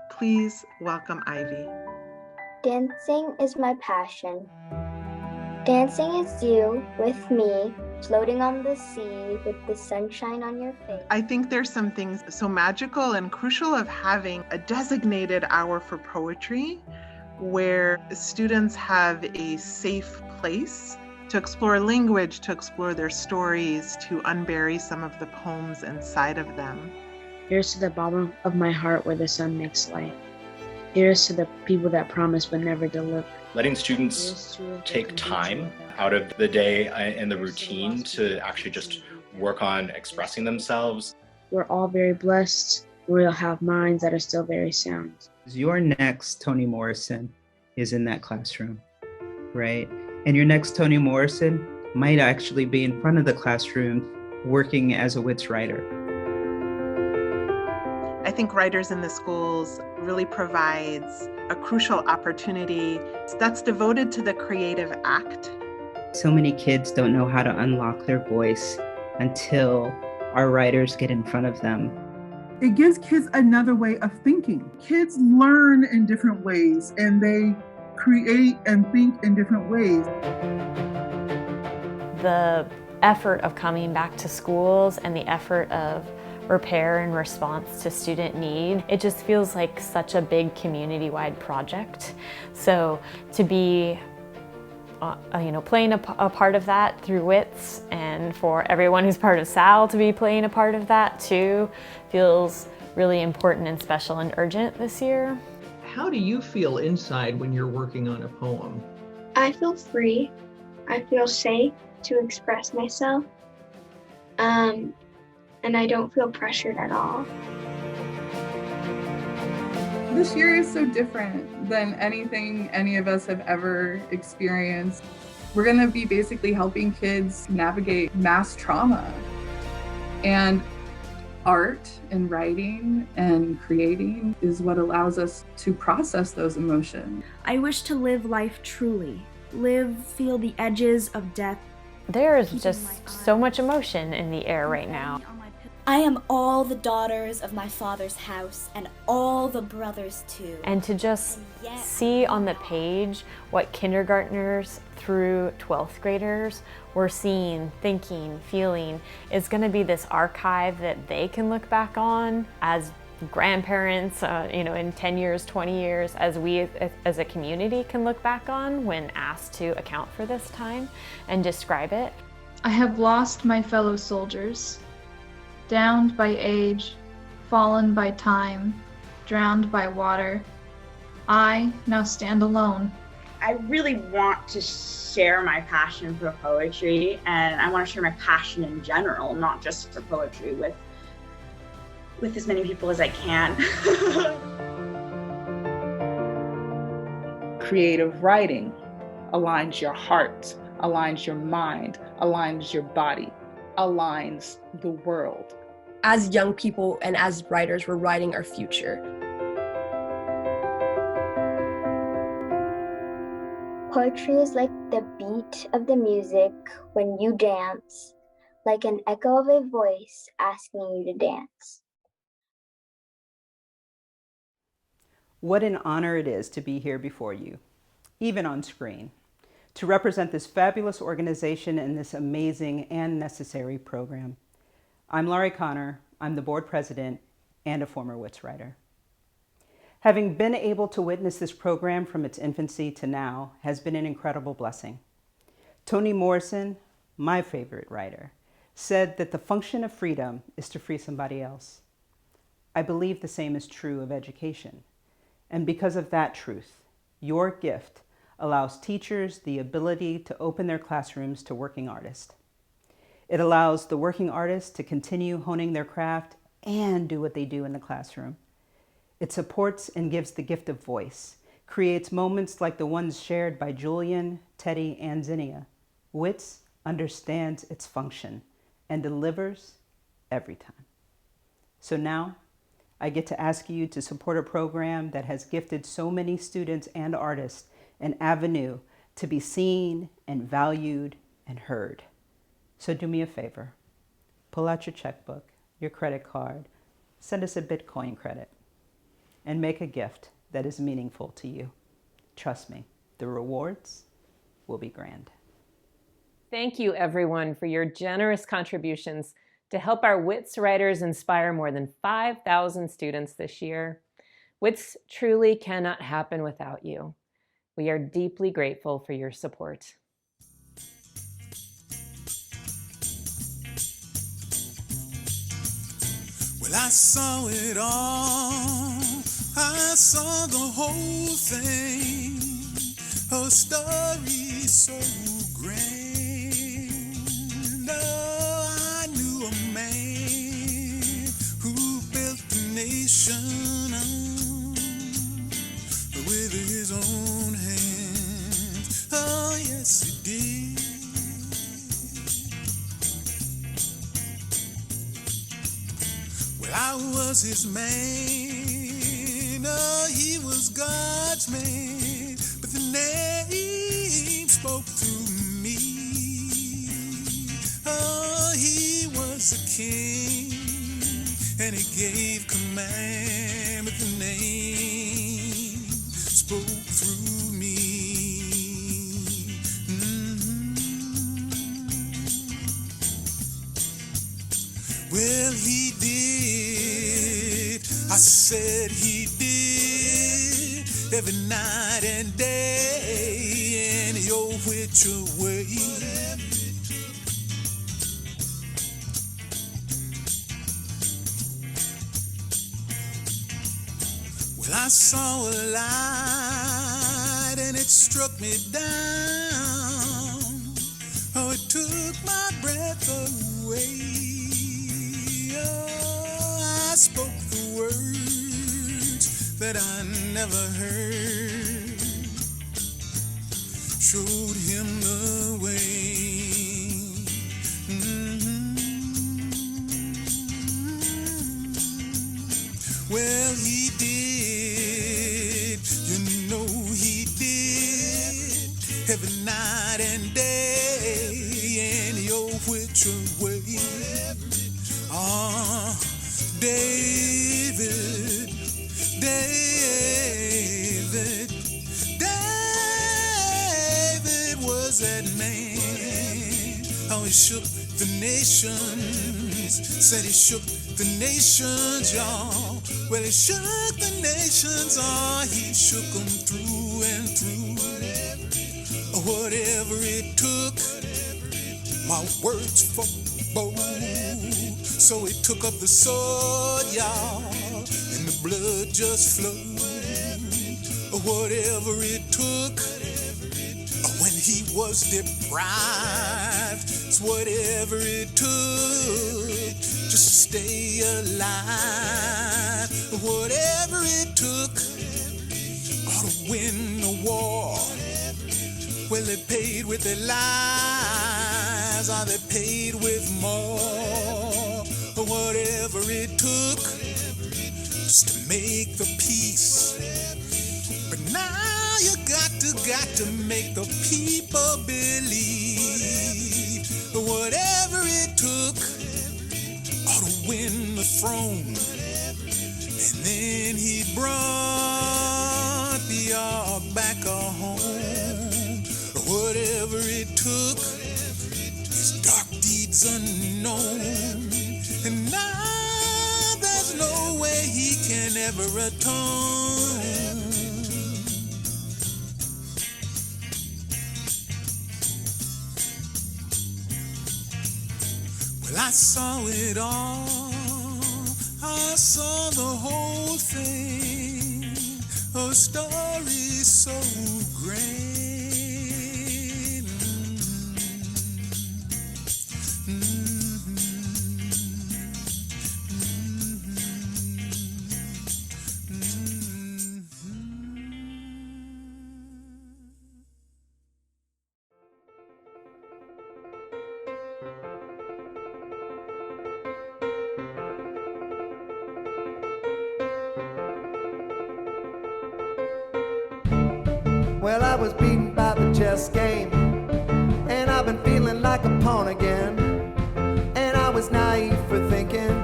Please welcome Ivy. Dancing is my passion. Dancing is you with me, floating on the sea with the sunshine on your face. I think there's some things so magical and crucial of having a designated hour for poetry where students have a safe place to explore language, to explore their stories, to unbury some of the poems inside of them. Here's to the bottom of my heart where the sun makes light. Here's to the people that promise but never deliver. Letting students take time out of the day and the routine to actually just work on expressing themselves. We're all very blessed. We'll have minds that are still very sound. Your next Toni Morrison is in that classroom, right? And your next Toni Morrison might actually be in front of the classroom working as a WITS writer. I think Writers in the Schools really provides a crucial opportunity that's devoted to the creative act. So many kids don't know how to unlock their voice until our writers get in front of them. It gives kids another way of thinking. Kids learn in different ways and they create and think in different ways. The effort of coming back to schools and the effort of repair and response to student need, it just feels like such a big community-wide project. So to be playing a part of that through WITS, and for everyone who's part of SAL to be playing a part of that too, feels really important and special and urgent this year. How do you feel inside when you're working on a poem? I feel free. I feel safe to express myself. And I don't feel pressured at all. This year is so different than anything any of us have ever experienced. We're going to be basically helping kids navigate mass trauma. And art and writing and creating is what allows us to process those emotions. I wish to live life truly, feel the edges of death. There is just so much emotion in the air right now. I am all the daughters of my father's house and all the brothers too. And to just see on the page what kindergartners through 12th graders were seeing, thinking, feeling is going to be this archive that they can look back on as grandparents, in 10 years, 20 years, as we as a community can look back on when asked to account for this time and describe it. I have lost my fellow soldiers. Downed by age, fallen by time, drowned by water, I now stand alone. I really want to share my passion for poetry, and I want to share my passion in general, not just for poetry, with as many people as I can. Creative writing aligns your heart, aligns your mind, aligns your body, aligns the world. As young people and as writers, we're writing our future. Poetry is like the beat of the music when you dance, like an echo of a voice asking you to dance. What an honor it is to be here before you, even on screen, to represent this fabulous organization and this amazing and necessary program. I'm Laurie Connor. I'm the board president and a former WITS writer. Having been able to witness this program from its infancy to now has been an incredible blessing. Toni Morrison, my favorite writer, said that the function of freedom is to free somebody else. I believe the same is true of education. And because of that truth, your gift allows teachers the ability to open their classrooms to working artists. It allows the working artists to continue honing their craft and do what they do in the classroom. It supports and gives the gift of voice, creates moments like the ones shared by Julian, Teddy, and Zinnia. WITS understands its function and delivers every time. So now, I get to ask you to support a program that has gifted so many students and artists an avenue to be seen and valued and heard. So do me a favor. Pull out your checkbook, your credit card, send us a Bitcoin credit, and make a gift that is meaningful to you. Trust me, the rewards will be grand. Thank you, everyone, for your generous contributions to help our WITS writers inspire more than 5,000 students this year. WITS truly cannot happen without you. We are deeply grateful for your support. Well, I saw it all. I saw the whole thing. A story so grand. Oh, I knew a man who built the nation with his own hands. Oh, yes, he did. Well, I was his man. Oh, he was God's man. But the name spoke through me. Oh, he was a king, and he gave command. But the name spoke through me. Well, he did. I said he did. Every night and day, any old which way. Well, I saw a light and it struck me down. Oh, it took my breath away. Oh, I spoke the words that I never heard. Showed him the way. Well, he did, you know he did, every night and day, any old which way. David, David, David was that man. Oh, he shook the nations, said he shook the nations, y'all. Well, he shook the nations, oh, he shook them through and through. Whatever it took, my words for bold. So he took up the sword, y'all, and the blood just flowed. Whatever it took, when he was deprived, it's whatever it took just to stay alive. Whatever it took to win the war. Well, they paid with their lives, or they paid with more. Whatever it took just to make the peace. But now you got to make the people believe. Whatever it took to win the throne. And then he brought the ark back home. Whatever it took, his dark deeds unknown. And now there's no way he can ever atone. Well, I saw it all. I saw the whole thing. A story so grand. Well, I was beaten by the chess game, and I've been feeling like a pawn again. And I was naive for thinking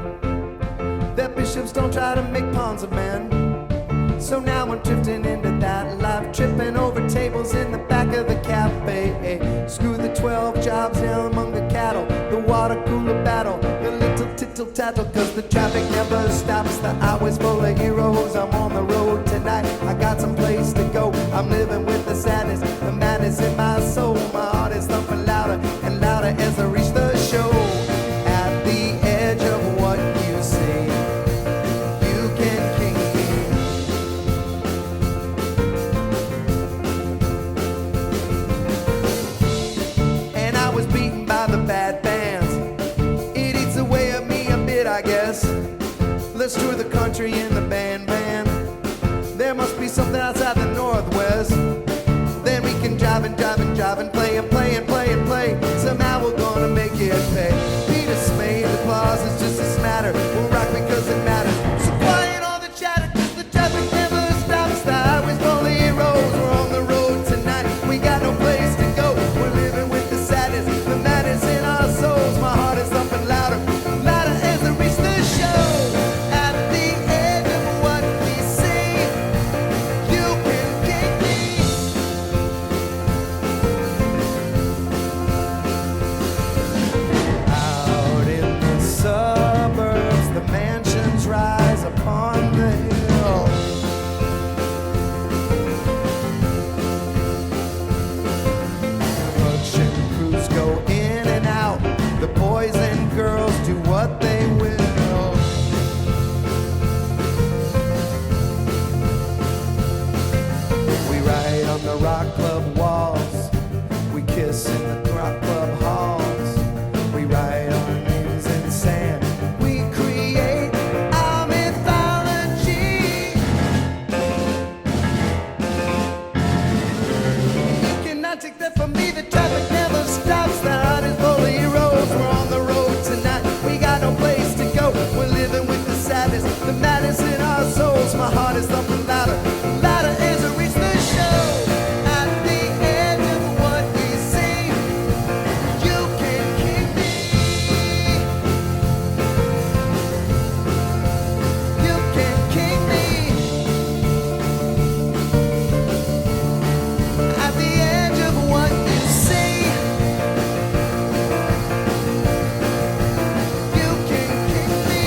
that bishops don't try to make pawns of men. So now I'm drifting into that life, tripping over tables in the back of the cafe. Screw the 12 jobs down among the cattle, the water cooler battle, the little tittle tattle, cause the traffic never stops. The highway's full of heroes. I'm on the road tonight, I got some place to go. I'm living with the sadness, the madness in my soul. My heart is thumping louder and louder as I reach the show. At the edge of what you see, you can king me. And I was beaten by the bad bands. It eats away at me a bit, I guess. Let's tour the country in the band. There must be something outside the Northwest. Then we can drive and play and play and play and play. Somehow we're gonna make it pay. Peter Smay, the clause is just a smatter. We'll rock because it matters. So quiet all the chatter, cause the traffic never stops. The highway's full of heroes. We're on the road tonight, we got no place to go. We're living with the sadness, the madness in our souls. My heart is thumping louder, louder as I reach the show. At the edge of what we see, you can kick me. Out in the suburbs, the mansions rise upon the hill. Production crews go in and out. The boys and girls do what they will. We write on the rock club walls. We kiss in the rock club halls. We write our names in sand. We create our mythology. You cannot take that from me. The traffic never stops. The heart is full of heroes. We're on the road tonight, we got no place to go. We're living with the sadness, the madness in our souls. My heart is thumping louder, louder as I reach the show. At the edge of what we see, you can keep me. You can keep me. At the edge of what you see, you can keep me.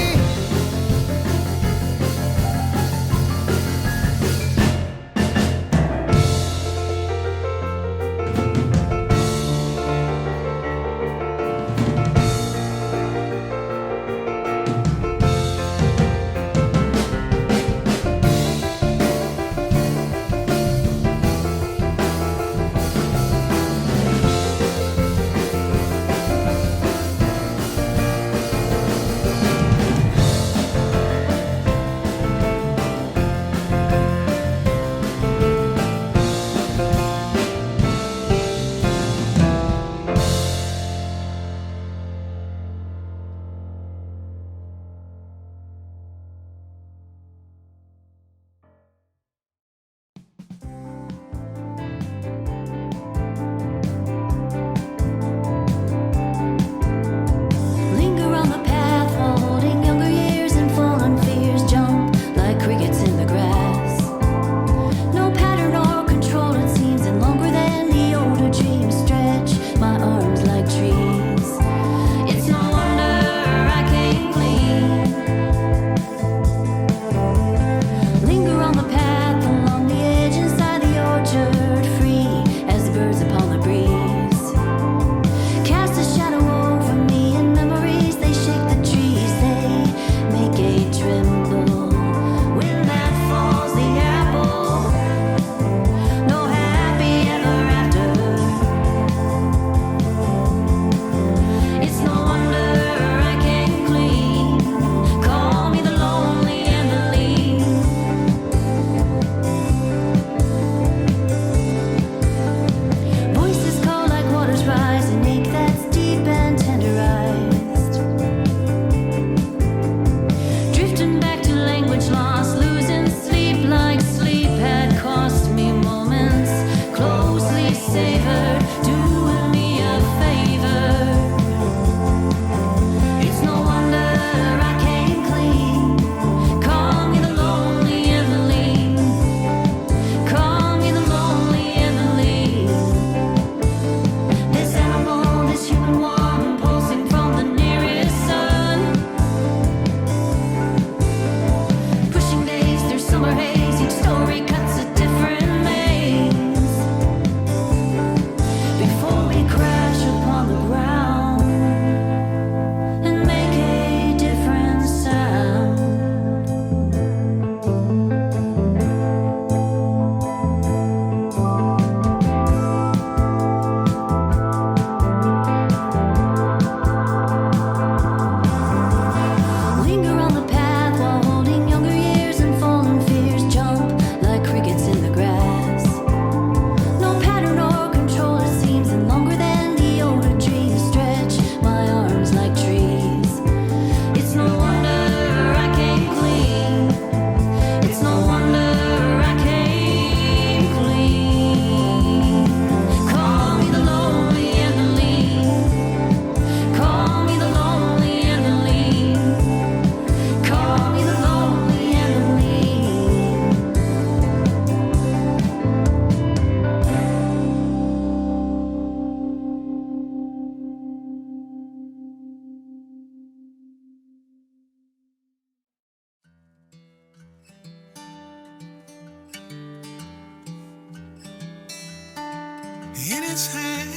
his hand,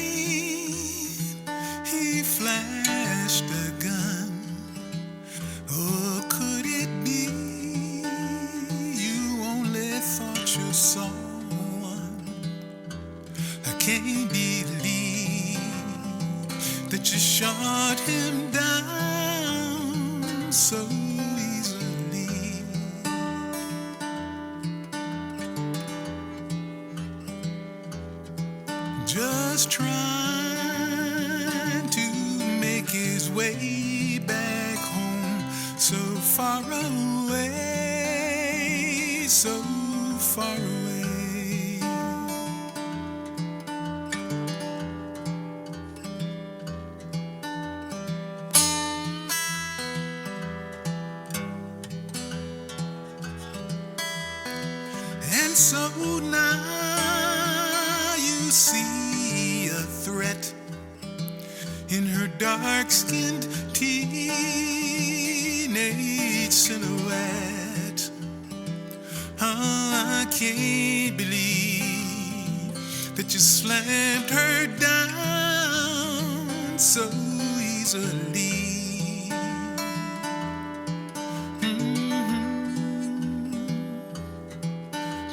he flashed a gun. Or could it be you only thought you saw one? I can't believe that you shot him down so easily. Just trying to make his way back home, so far away, so far away. And so now you see a threat in her dark-skinned teenage silhouette. Oh, I can't believe that you slammed her down so easily.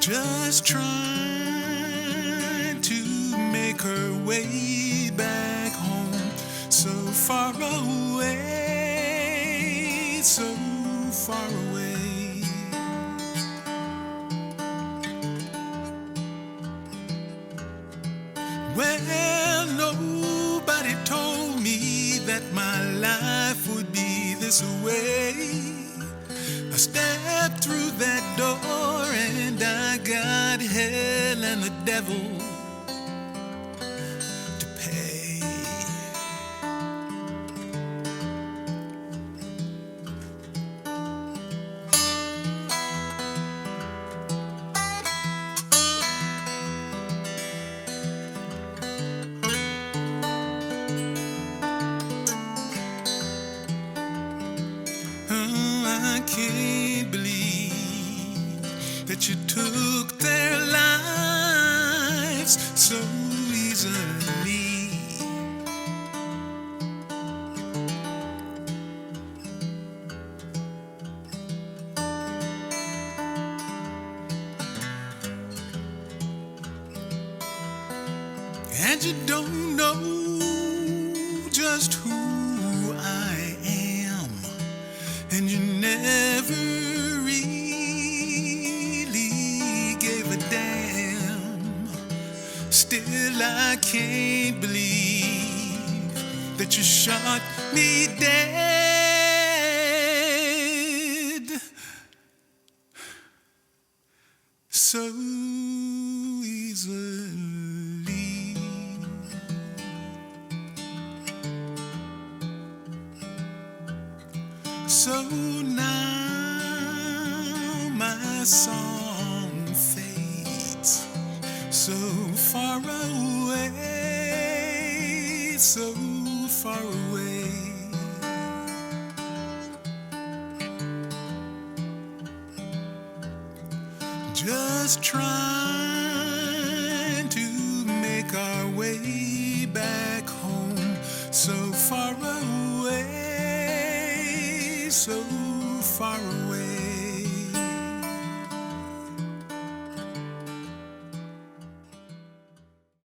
Just trying to make her way back home, so far away, so far away. Well, nobody told me that my life would be this way. I stepped through that door and I got hell and the devil to pay. Oh, I can't believe that you took their lives so easily. And you don't know just who I am, and you never really gave a damn. Still, I can't believe that you shot me dead so easily. So now my song fades so far away, so far away. Just trying to make our way back home, so far away, so far away.